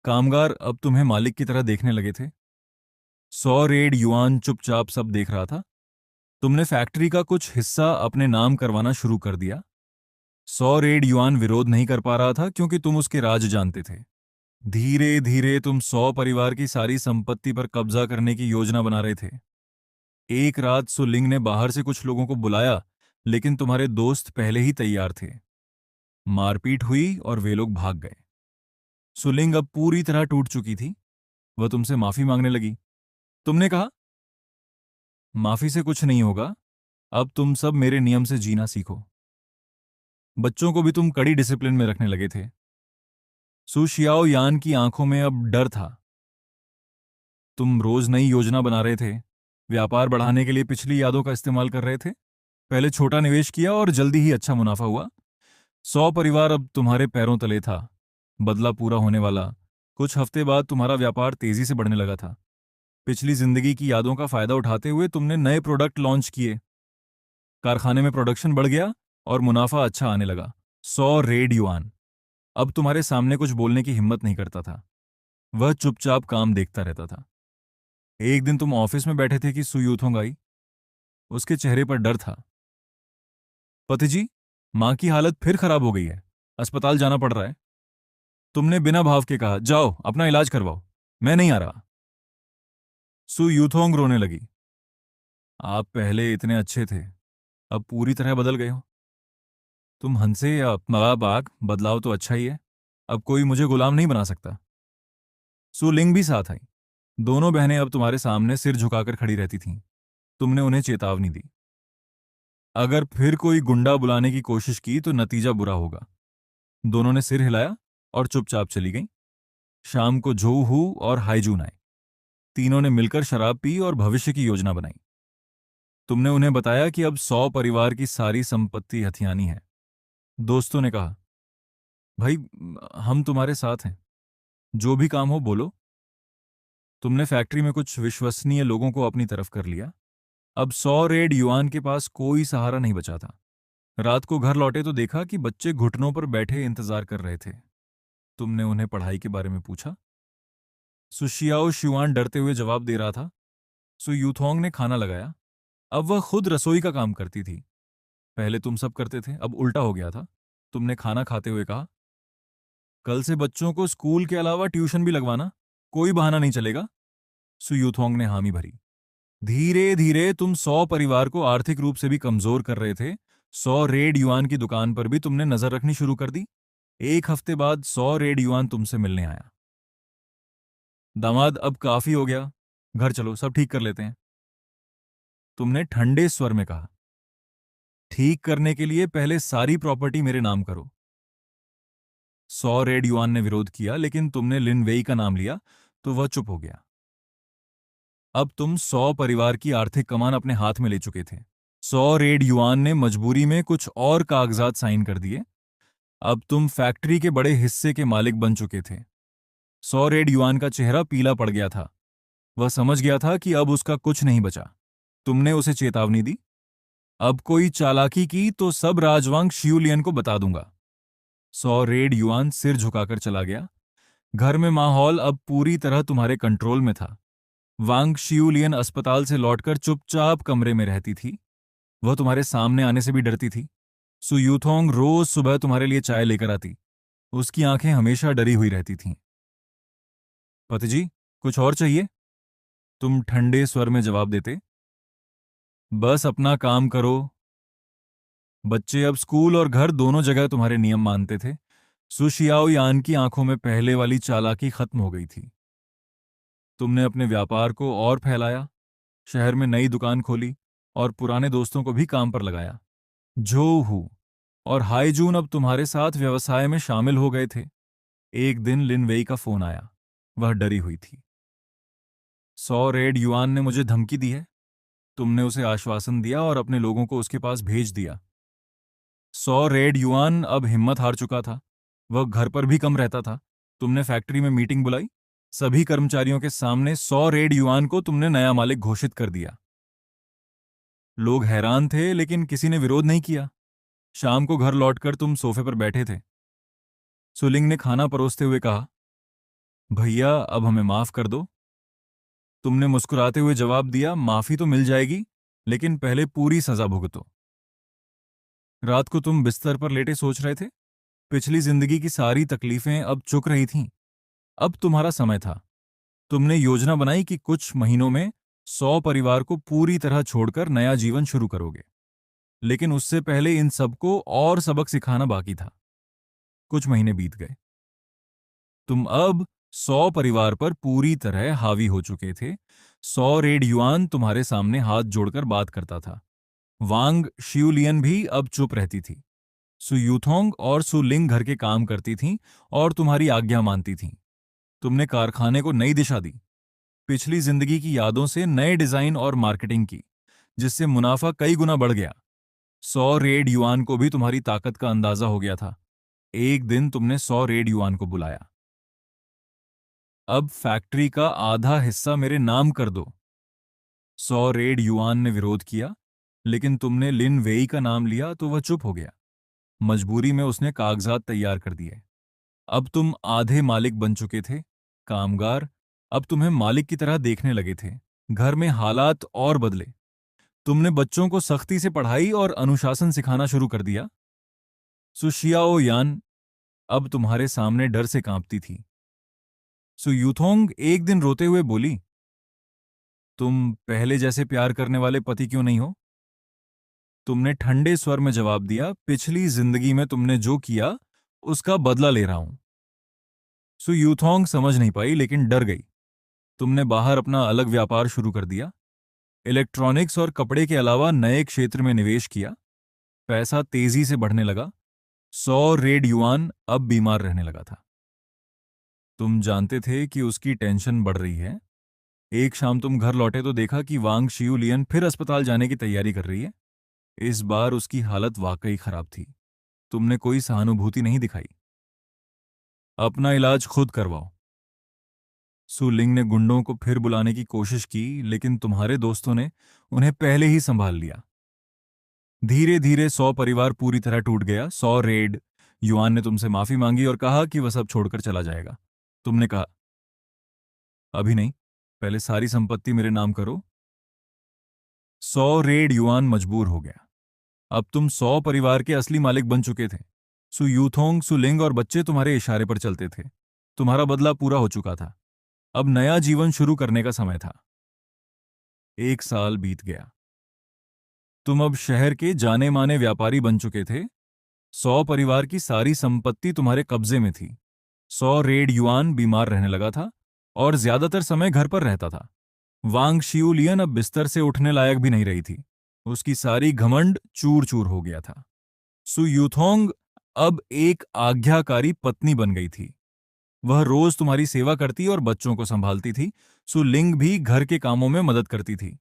कामगार अब तुम्हें मालिक की तरह देखने लगे थे। 100 रेड युआन चुपचाप सब देख रहा था। तुमने फैक्ट्री का कुछ हिस्सा अपने नाम करवाना शुरू कर दिया। 100 रेड युआन विरोध नहीं कर पा रहा था क्योंकि तुम उसके राज जानते थे। धीरे धीरे तुम 100 परिवार की सारी संपत्ति पर कब्जा करने की योजना बना रहे थे। एक रात सुलिंग ने बाहर से कुछ लोगों को बुलाया, लेकिन तुम्हारे दोस्त पहले ही तैयार थे। मारपीट हुई और वे लोग भाग गए। सुलिंग अब पूरी तरह टूट चुकी थी। वह तुमसे माफी मांगने लगी। तुमने कहा, माफी से कुछ नहीं होगा, अब तुम सब मेरे नियम से जीना सीखो। बच्चों को भी तुम कड़ी डिसिप्लिन में रखने लगे थे। सु शियाओ यान की आंखों में अब डर था। तुम रोज नई योजना बना रहे थे। व्यापार बढ़ाने के लिए पिछली यादों का इस्तेमाल कर रहे थे। पहले छोटा निवेश किया और जल्दी ही अच्छा मुनाफा हुआ। 100 परिवार अब तुम्हारे पैरों तले था। बदला पूरा होने वाला। कुछ हफ्ते बाद तुम्हारा व्यापार तेजी से बढ़ने लगा था। पिछली जिंदगी की यादों का फायदा उठाते हुए तुमने नए प्रोडक्ट लॉन्च किए। कारखाने में प्रोडक्शन बढ़ गया और मुनाफा अच्छा आने लगा। 100 रेड युआन अब तुम्हारे सामने कुछ बोलने की हिम्मत नहीं करता था। वह चुपचाप काम देखता रहता था। एक दिन तुम ऑफिस में बैठे थे कि सुयूथोंग आई। उसके चेहरे पर डर था। पति जी, मां की हालत फिर खराब हो गई है, अस्पताल जाना पड़ रहा है। तुमने बिना भाव के कहा, जाओ अपना इलाज करवाओ, मैं नहीं आ रहा। सुयूथोंग रोने लगी। आप पहले इतने अच्छे थे, अब पूरी तरह बदल गए हो। तुम हंसे या मगा बाग, बदलाव तो अच्छा ही है। अब कोई मुझे गुलाम नहीं बना सकता। सुलिंग भी साथ आई। दोनों बहनें अब तुम्हारे सामने सिर झुकाकर खड़ी रहती थीं। तुमने उन्हें चेतावनी दी, अगर फिर कोई गुंडा बुलाने की कोशिश की तो नतीजा बुरा होगा। दोनों ने सिर हिलाया और चुपचाप चली गईं। शाम को जो हू और हाईजून आए। तीनों ने मिलकर शराब पी और भविष्य की योजना बनाई। तुमने उन्हें बताया कि अब 100 परिवार की सारी संपत्ति हथियानी है। दोस्तों ने कहा, भाई, हम तुम्हारे साथ हैं, जो भी काम हो बोलो। तुमने फैक्ट्री में कुछ विश्वसनीय लोगों को अपनी तरफ कर लिया। अब 100 युआन के पास कोई सहारा नहीं बचा था। रात को घर लौटे तो देखा कि बच्चे घुटनों पर बैठे इंतजार कर रहे थे। तुमने उन्हें पढ़ाई के बारे में पूछा। सुशियाओ शिवान डरते हुए जवाब दे रहा था। सु यूथोंग ने खाना लगाया। अब वह खुद रसोई का काम करती थी। पहले तुम सब करते थे, अब उल्टा हो गया था। तुमने खाना खाते हुए कहा, कल से बच्चों को स्कूल के अलावा ट्यूशन भी लगवाना, कोई बहाना नहीं चलेगा। सु यूथोंग ने हामी भरी। धीरे धीरे तुम 100 परिवार को आर्थिक रूप से भी कमजोर कर रहे थे। 100 युआन की दुकान पर भी तुमने नजर रखनी शुरू कर दी। एक हफ्ते बाद 100 युआन तुमसे मिलने आया। दामाद, अब काफी हो गया, घर चलो, सब ठीक कर लेते हैं। तुमने ठंडे स्वर में कहा, ठीक करने के लिए पहले सारी प्रॉपर्टी मेरे नाम करो। 100 युआन ने विरोध किया, लेकिन तुमने लिन वेई का नाम लिया तो वह चुप हो गया। अब तुम 100 परिवार की आर्थिक कमान अपने हाथ में ले चुके थे। 100 युआन ने मजबूरी में कुछ और कागजात साइन कर दिए। अब तुम फैक्ट्री के बड़े हिस्से के मालिक बन चुके थे। 100 युआन का चेहरा पीला पड़ गया था। वह समझ गया था कि अब उसका कुछ नहीं बचा। तुमने उसे चेतावनी दी, अब कोई चालाकी की तो सब राजवांग शियुलियन को बता दूंगा। 100 युआन सिर झुकाकर चला गया। घर में माहौल अब पूरी तरह तुम्हारे कंट्रोल में था। वांग शियुलियन अस्पताल से लौटकर चुपचाप कमरे में रहती थी। वह तुम्हारे सामने आने से भी डरती थी। सु यूथोंग रोज सुबह तुम्हारे लिए चाय लेकर आती। उसकी आंखें हमेशा डरी हुई रहती थीं। पतिजी, कुछ और चाहिए? तुम ठंडे स्वर में जवाब देते, बस अपना काम करो। बच्चे अब स्कूल और घर दोनों जगह तुम्हारे नियम मानते थे। सुशियाओ यान की आंखों में पहले वाली चालाकी खत्म हो गई थी। तुमने अपने व्यापार को और फैलाया, शहर में नई दुकान खोली और पुराने दोस्तों को भी काम पर लगाया। जोहू और हाईजून अब तुम्हारे साथ व्यवसाय में शामिल हो गए थे। एक दिन लिन वेई का फोन आया। वह डरी हुई थी। 100 युआन ने मुझे धमकी दी है। तुमने उसे आश्वासन दिया और अपने लोगों को उसके पास भेज दिया। 100 युआन अब हिम्मत हार चुका था। वह घर पर भी कम रहता था। तुमने फैक्ट्री में मीटिंग बुलाई। सभी कर्मचारियों के सामने 100 युआन को तुमने नया मालिक घोषित कर दिया। लोग हैरान थे, लेकिन किसी ने विरोध नहीं किया। शाम को घर लौटकर तुम सोफे पर बैठे थे। सुलिंग ने खाना परोसते हुए कहा, भैया, अब हमें माफ कर दो। तुमने मुस्कुराते हुए जवाब दिया, माफी तो मिल जाएगी, लेकिन पहले पूरी सजा भुगतो। रात को तुम बिस्तर पर लेटे सोच रहे थे। पिछली जिंदगी की सारी तकलीफें अब चुक रही थीं। अब तुम्हारा समय था। तुमने योजना बनाई कि कुछ महीनों में 100 परिवार को पूरी तरह छोड़कर नया जीवन शुरू करोगे। लेकिन उससे पहले इन सबको और सबक सिखाना बाकी था। कुछ महीने बीत गए। तुम अब 100 परिवार पर पूरी तरह हावी हो चुके थे। 100 युआन तुम्हारे सामने हाथ जोड़कर बात करता था। वांग शियुलियन भी अब चुप रहती थी। सु यूथोंग और सु लिंग घर के काम करती थीं और तुम्हारी आज्ञा मानती थीं। तुमने कारखाने को नई दिशा दी। पिछली जिंदगी की यादों से नए डिजाइन और मार्केटिंग की, जिससे मुनाफा कई गुना बढ़ गया। 100 युआन को भी तुम्हारी ताकत का अंदाजा हो गया था। एक दिन तुमने 100 युआन को बुलाया। अब फैक्ट्री का आधा हिस्सा मेरे नाम कर दो। 100 युआन ने विरोध किया, लेकिन तुमने लिन वेई का नाम लिया तो वह चुप हो गया। मजबूरी में उसने कागजात तैयार कर दिए। अब तुम आधे मालिक बन चुके थे। कामगार अब तुम्हें मालिक की तरह देखने लगे थे। घर में हालात और बदले। तुमने बच्चों को सख्ती से पढ़ाई और अनुशासन सिखाना शुरू कर दिया। सुशियाओ यान अब तुम्हारे सामने डर से कांपती थी। सु यूथोंग एक दिन रोते हुए बोली, तुम पहले जैसे प्यार करने वाले पति क्यों नहीं हो? तुमने ठंडे स्वर में जवाब दिया, पिछली जिंदगी में तुमने जो किया उसका बदला ले रहा हूं। सु यूथोंग समझ नहीं पाई, लेकिन डर गई। तुमने बाहर अपना अलग व्यापार शुरू कर दिया, इलेक्ट्रॉनिक्स और कपड़े के अलावा नए क्षेत्र में निवेश किया। पैसा तेजी से बढ़ने लगा। 100 रेड युआन अब बीमार रहने लगा था। तुम जानते थे कि उसकी टेंशन बढ़ रही है। एक शाम तुम घर लौटे तो देखा कि वांग शियुलियन फिर अस्पताल जाने की तैयारी कर रही है। इस बार उसकी हालत वाकई खराब थी। तुमने कोई सहानुभूति नहीं दिखाई। अपना इलाज खुद करवाओ। सुलिंग ने गुंडों को फिर बुलाने की कोशिश की, लेकिन तुम्हारे दोस्तों ने उन्हें पहले ही संभाल लिया। धीरे धीरे 100 परिवार पूरी तरह टूट गया। 100 रेड युआन ने तुमसे माफी मांगी और कहा कि वह सब छोड़कर चला जाएगा। तुमने कहा, अभी नहीं, पहले सारी संपत्ति मेरे नाम करो। 100 रेड युआन मजबूर हो गया। अब तुम 100 परिवार के असली मालिक बन चुके थे। सु यूथोंग, सुलिंग और बच्चे तुम्हारे इशारे पर चलते थे। तुम्हारा बदला पूरा हो चुका था। अब नया जीवन शुरू करने का समय था। 1 साल बीत गया। तुम अब शहर के जाने माने व्यापारी बन चुके थे। 100 परिवार की सारी संपत्ति तुम्हारे कब्जे में थी। 100 रेड युआन बीमार रहने लगा था और ज्यादातर समय घर पर रहता था। वांग शियुलियन अब बिस्तर से उठने लायक भी नहीं रही थी। उसकी सारी घमंड चूर चूर हो गया था। सु यूथोंग अब एक आज्ञाकारी पत्नी बन गई थी। वह रोज तुम्हारी सेवा करती और बच्चों को संभालती थी। सु लिंग भी घर के कामों में मदद करती थी।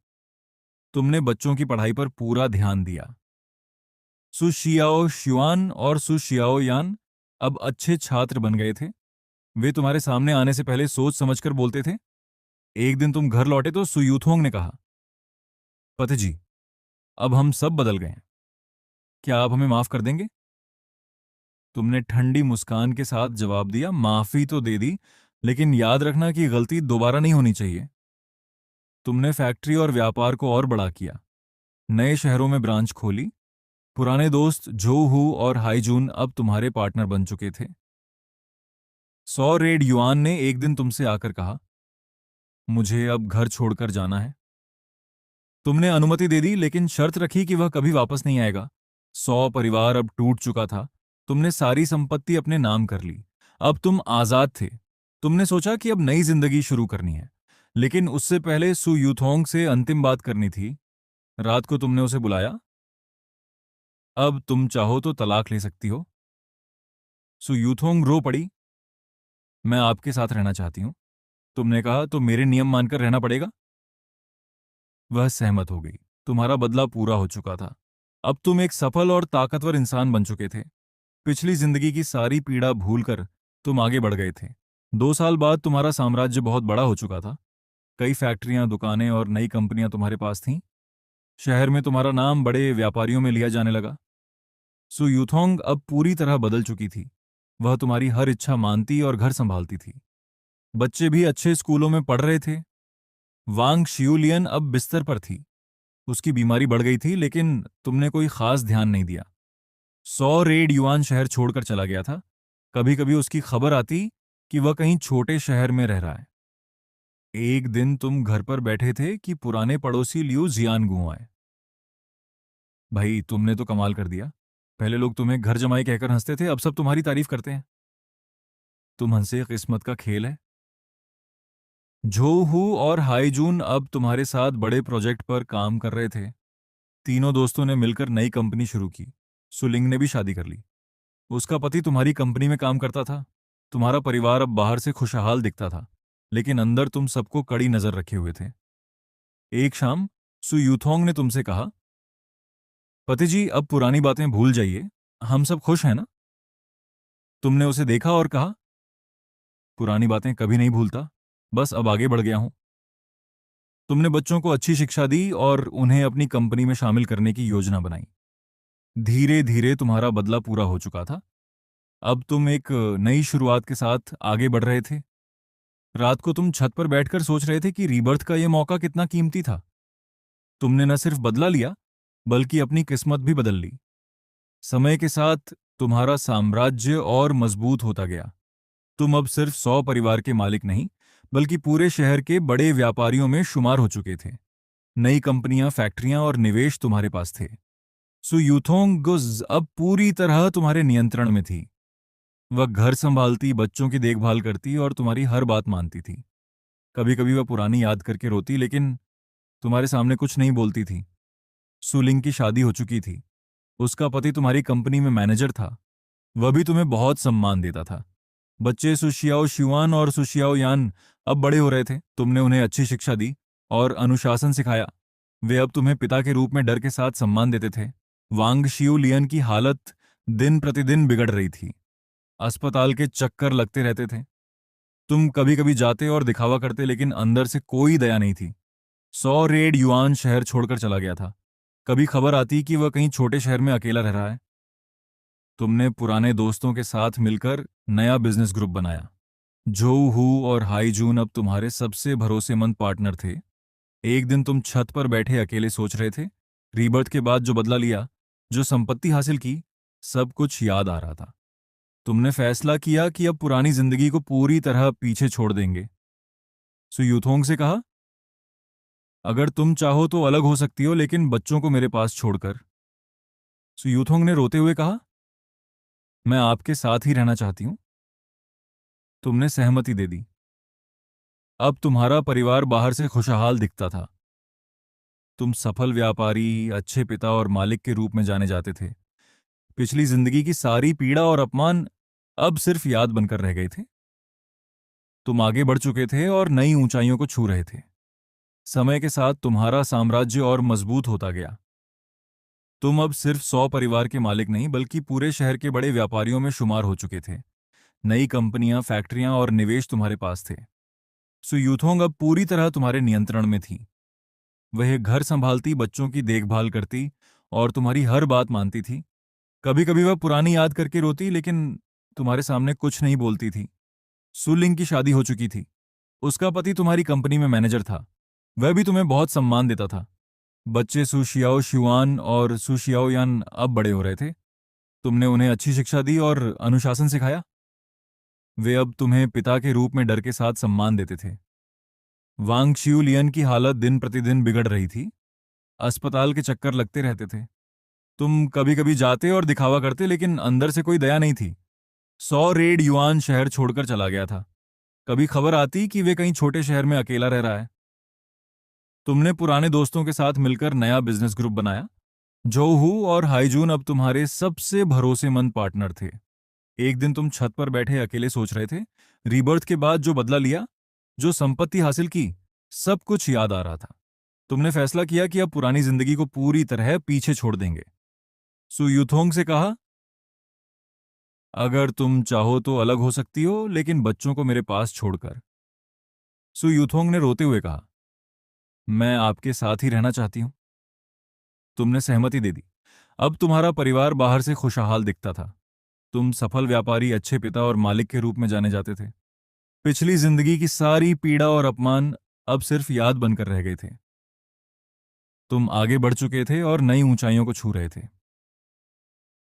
तुमने बच्चों की पढ़ाई पर पूरा ध्यान दिया। सु शियाओ श्युआन और सु शियाओ यान अब अच्छे छात्र बन गए थे। वे तुम्हारे सामने आने से पहले सोच समझकर बोलते थे। एक दिन तुम घर लौटे तो सु यूथोंग ने कहा, पति जी, अब हम सब बदल गए हैं। क्या आप हमें माफ कर देंगे? तुमने ठंडी मुस्कान के साथ जवाब दिया, माफी तो दे दी, लेकिन याद रखना कि गलती दोबारा नहीं होनी चाहिए। तुमने फैक्ट्री और व्यापार को और बड़ा किया। नए शहरों में ब्रांच खोली। पुराने दोस्त जोहू और हाईजून अब तुम्हारे पार्टनर बन चुके थे। 100 रेड युआन ने एक दिन तुमसे आकर कहा, मुझे अब घर छोड़कर जाना है। तुमने अनुमति दे दी, लेकिन शर्त रखी कि वह कभी वापस नहीं आएगा। 100 परिवार अब टूट चुका था। तुमने सारी संपत्ति अपने नाम कर ली। अब तुम आजाद थे। तुमने सोचा कि अब नई जिंदगी शुरू करनी है, लेकिन उससे पहले सु यूथोंग से अंतिम बात करनी थी। रात को तुमने उसे बुलाया। अब तुम चाहो तो तलाक ले सकती हो। सु यूथोंग रो पड़ी। मैं आपके साथ रहना चाहती हूं। तुमने कहा, तो मेरे नियम मानकर रहना पड़ेगा। वह सहमत हो गई। तुम्हारा बदला पूरा हो चुका था। अब तुम एक सफल और ताकतवर इंसान बन चुके थे। पिछली जिंदगी की सारी पीड़ा भूलकर तुम आगे बढ़ गए थे। 2 साल बाद तुम्हारा साम्राज्य बहुत बड़ा हो चुका था। कई फैक्ट्रियां, दुकानें और नई कंपनियां तुम्हारे पास थीं। शहर में तुम्हारा नाम बड़े व्यापारियों में लिया जाने लगा। सु यूथोंग अब पूरी तरह बदल चुकी थी। वह तुम्हारी हर इच्छा मानती और घर संभालती थी। बच्चे भी अच्छे स्कूलों में पढ़ रहे थे। वांग शियुलियन अब बिस्तर पर थी। उसकी बीमारी बढ़ गई थी, लेकिन तुमने कोई खास ध्यान नहीं दिया। 100 रेड युआन शहर छोड़कर चला गया था। कभी कभी उसकी खबर आती कि वह कहीं छोटे शहर में रह रहा है। एक दिन तुम घर पर बैठे थे कि पुराने पड़ोसी लियू जियानगू आए। भाई, तुमने तो कमाल कर दिया। पहले लोग तुम्हें घर जमाई कहकर हंसते थे, अब सब तुम्हारी तारीफ करते हैं। तुम हंसे, किस्मत का खेल है। झोहू और हाईजून अब तुम्हारे साथ बड़े प्रोजेक्ट पर काम कर रहे थे। तीनों दोस्तों ने मिलकर नई कंपनी शुरू की। सुलिंग ने भी शादी कर ली। उसका पति तुम्हारी कंपनी में काम करता था। तुम्हारा परिवार अब बाहर से खुशहाल दिखता था, लेकिन अंदर तुम सबको कड़ी नजर रखे हुए थे। एक शाम सु यूथोंग ने तुमसे कहा, पति जी, अब पुरानी बातें भूल जाइए। हम सब खुश हैं ना? तुमने उसे देखा और कहा, पुरानी बातें कभी नहीं भूलता, बस अब आगे बढ़ गया हूं। तुमने बच्चों को अच्छी शिक्षा दी और उन्हें अपनी कंपनी में शामिल करने की योजना बनाई। धीरे धीरे तुम्हारा बदला पूरा हो चुका था। अब तुम एक नई शुरुआत के साथ आगे बढ़ रहे थे। रात को तुम छत पर बैठकर सोच रहे थे कि रीबर्थ का यह मौका कितना कीमती था। तुमने न सिर्फ बदला लिया, बल्कि अपनी किस्मत भी बदल ली। समय के साथ तुम्हारा साम्राज्य और मजबूत होता गया। तुम अब सिर्फ 100 परिवार के मालिक नहीं, बल्कि पूरे शहर के बड़े व्यापारियों में शुमार हो चुके थे। नई कंपनियां, फैक्ट्रियां और निवेश तुम्हारे पास थे। सु यूथोंग गुज अब पूरी तरह तुम्हारे नियंत्रण में थी। वह घर संभालती, बच्चों की देखभाल करती और तुम्हारी हर बात मानती थी। कभी कभी वह पुरानी याद करके रोती, लेकिन तुम्हारे सामने कुछ नहीं बोलती थी। सुलिंग की शादी हो चुकी थी। उसका पति तुम्हारी कंपनी में मैनेजर था। वह भी तुम्हें बहुत सम्मान देता था। बच्चे सुशियाओ शिवान और सुशियाओ यान अब बड़े हो रहे थे। तुमने उन्हें अच्छी शिक्षा दी और अनुशासन सिखाया। वे अब तुम्हें पिता के रूप में डर के साथ सम्मान देते थे। वांग शियू लियन की हालत दिन प्रतिदिन बिगड़ रही थी। अस्पताल के चक्कर लगते रहते थे। तुम कभी कभी जाते और दिखावा करते, लेकिन अंदर से कोई दया नहीं थी। 100 रेड युआन शहर छोड़कर चला गया था। कभी खबर आती कि वह कहीं छोटे शहर में अकेला रह रहा है। तुमने पुराने दोस्तों के साथ मिलकर नया बिजनेस ग्रुप बनाया। जोऊ हू और हाई जून अब तुम्हारे सबसे भरोसेमंद पार्टनर थे। एक दिन तुम छत पर बैठे अकेले सोच रहे थे। रीबर्थ के बाद जो बदला लिया, जो संपत्ति हासिल की, सब कुछ याद आ रहा था। तुमने फैसला किया कि अब पुरानी जिंदगी को पूरी तरह पीछे छोड़ देंगे। सु यूथोंग से कहा, अगर तुम चाहो तो अलग हो सकती हो, लेकिन बच्चों को मेरे पास छोड़कर। सु यूथोंग ने रोते हुए कहा, मैं आपके साथ ही रहना चाहती हूं। तुमने सहमति दे दी। अब तुम्हारा परिवार बाहर से खुशहाल दिखता था। तुम सफल व्यापारी, अच्छे पिता और मालिक के रूप में जाने जाते थे। पिछली जिंदगी की सारी पीड़ा और अपमान अब सिर्फ याद बनकर रह गए थे। तुम आगे बढ़ चुके थे और नई ऊंचाइयों को छू रहे थे। समय के साथ तुम्हारा साम्राज्य और मजबूत होता गया। तुम अब सिर्फ 100 परिवार के मालिक नहीं, बल्कि पूरे शहर के बड़े व्यापारियों में शुमार हो चुके थे। नई कंपनियां, फैक्ट्रियां और निवेश तुम्हारे पास थे। सु यूथोंग अब पूरी तरह तुम्हारे नियंत्रण में थी। वह घर संभालती, बच्चों की देखभाल करती और तुम्हारी हर बात मानती थी। कभी कभी वह पुरानी याद करके रोती, लेकिन तुम्हारे सामने कुछ नहीं बोलती थी। सुलिंग की शादी हो चुकी थी। उसका पति तुम्हारी कंपनी में मैनेजर था। वह भी तुम्हें बहुत सम्मान देता था। बच्चे सुशियाओ शिवान और सुशियाओ यान अब बड़े हो रहे थे। तुमने उन्हें अच्छी शिक्षा दी और अनुशासन सिखाया। वे अब तुम्हें पिता के रूप में डर के साथ सम्मान देते थे। वांग शियू लियन की हालत दिन प्रतिदिन बिगड़ रही थी। अस्पताल के चक्कर लगते रहते थे। तुम कभी कभी जाते और दिखावा करते, लेकिन अंदर से कोई दया नहीं थी। 100 रेड युआन शहर छोड़कर चला गया था। कभी खबर आती कि वे कहीं छोटे शहर में अकेला रह रहा है। तुमने पुराने दोस्तों के साथ मिलकर नया बिजनेस ग्रुप बनाया। जोहू और हाईजून अब तुम्हारे सबसे भरोसेमंद पार्टनर थे। एक दिन तुम छत पर बैठे अकेले सोच रहे थे। रीबर्थ के बाद जो बदला लिया, जो संपत्ति हासिल की, सब कुछ याद आ रहा था। तुमने फैसला किया कि अब पुरानी जिंदगी को पूरी तरह पीछे छोड़ देंगे। सु यूथोंग से कहा, अगर तुम चाहो तो अलग हो सकती हो, लेकिन बच्चों को मेरे पास छोड़कर। सु यूथोंग ने रोते हुए कहा, मैं आपके साथ ही रहना चाहती हूं। तुमने सहमति दे दी। अब तुम्हारा परिवार बाहर से खुशहाल दिखता था। तुम सफल व्यापारी, अच्छे पिता और मालिक के रूप में जाने जाते थे। पिछली जिंदगी की सारी पीड़ा और अपमान अब सिर्फ याद बनकर रह गए थे। तुम आगे बढ़ चुके थे और नई ऊंचाइयों को छू रहे थे।